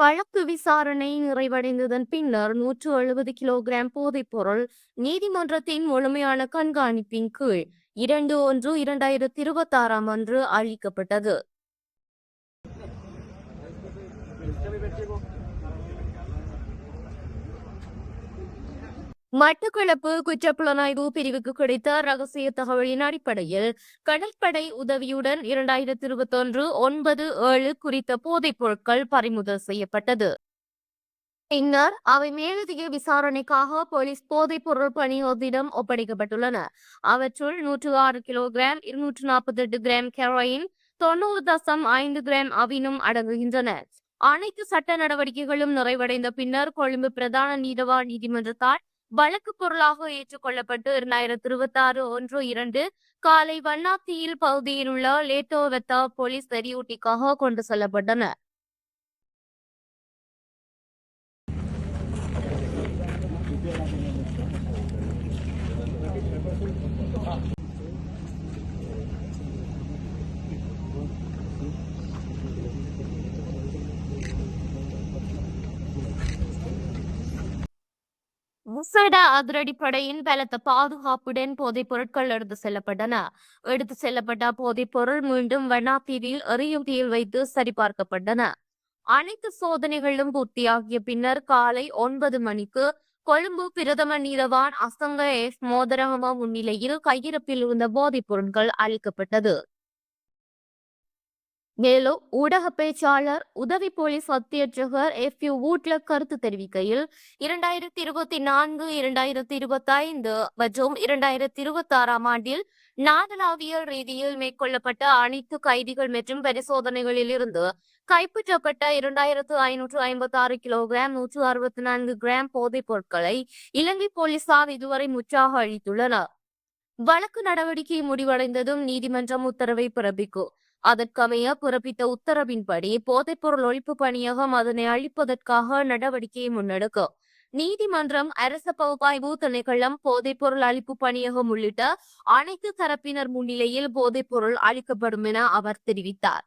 வழக்கு விசாரணை நிறைவடைந்ததன் பின்னர் 170 கிலோகிராம் போதைப்பொருள் நீதிமன்றத்தின் முழுமையான கண்காணிப்பின் கீழ் 2/1/2026 அன்று அளிக்கப்பட்டது. மட்டக்களப்பு குற்றப்புலனாய்வு பிரிவுக்கு கிடைத்த ரகசிய தகவலின் அடிப்படையில் கடற்படை உதவியுடன் 2021 9/7 குறித்த போதைப் பொருட்கள் பறிமுதல் செய்யப்பட்டது. பின்னர் அவை மேலதிக விசாரணைக்காக போலீஸ் போதைப் பொருள் பணியகத்திடம் ஒப்படைக்கப்பட்டுள்ளன. அவற்றுள் 106 கிலோகிராம் 248 கிராம் ஹெரோயின் 90.5 கிராம் அவினும் அடங்குகின்றன. அனைத்து சட்ட நடவடிக்கைகளும் நிறைவடைந்த பின்னர் கொழும்பு பிரதான நீதவான் நீதிமன்றத்தால் வழக்கு பொருளாக ஏற்றுக்கொள்ளப்பட்டு 2026 1/2 காலை வண்ணாத்தியில் பகுதியில் உள்ள லேட்டோவெத்தா போலீஸ் எரியூட்டிக்காக கொண்டு செல்லப்பட்டன. விசேட அதிரடிப்படையின் பலத்த பாதுகாப்புடன் போதைப் பொருட்கள் எடுத்து செல்லப்பட்ட போதைப் பொருள் மீண்டும் வண்ணாத்தீவில் எரியூட்டியில் வைத்து சரிபார்க்கப்பட்டன. அனைத்து சோதனைகளும் பூர்த்தியாகிய பின்னர் காலை 9 மணிக்கு கொழும்பு பிரதம நீதவான் அசங்க எஸ் மோதரகம முன்னிலையில் கையிருப்பில் இருந்த போதைப் பொருட்கள் அளிக்கப்பட்டது. மேலும் ஊடக பேச்சாளர் உதவி போலீஸ் அத்தியட்சகர் FU வூட்லக் கருத்து தெரிவிக்கையில் 2024 2025 மற்றும் 2026 ஆண்டில் நாடளாவிய ரீதியில் மேற்கொள்ளப்பட்ட அனைத்து கைதிகள் மற்றும் பரிசோதனைகளில் இருந்து கைப்பற்றப்பட்ட 2556 கிலோகிராம் 164 கிராம் போதைப் பொருட்களை இலங்கை போலீசார் இதுவரை முற்றாக அழித்துள்ளனர். வழக்கு நடவடிக்கை முடிவடைந்ததும் நீதிமன்றம் உத்தரவை பிறப்பிக்கும். அதற்கமைய பிறப்பித்த உத்தரவின்படி போதைப்பொருள் ஒழிப்பு பணியகம் அதனை அழிப்பதற்காக நடவடிக்கையை முன்னெடுக்கும். நீதிமன்றம், அரச பகுப்பாய்வு திணைக்களம், போதைப்பொருள் அழிப்பு பணியகம் உள்ளிட்ட அனைத்து தரப்பினர் முன்னிலையில் போதைப்பொருள் அழிக்கப்படும் என அவர் தெரிவித்தார்.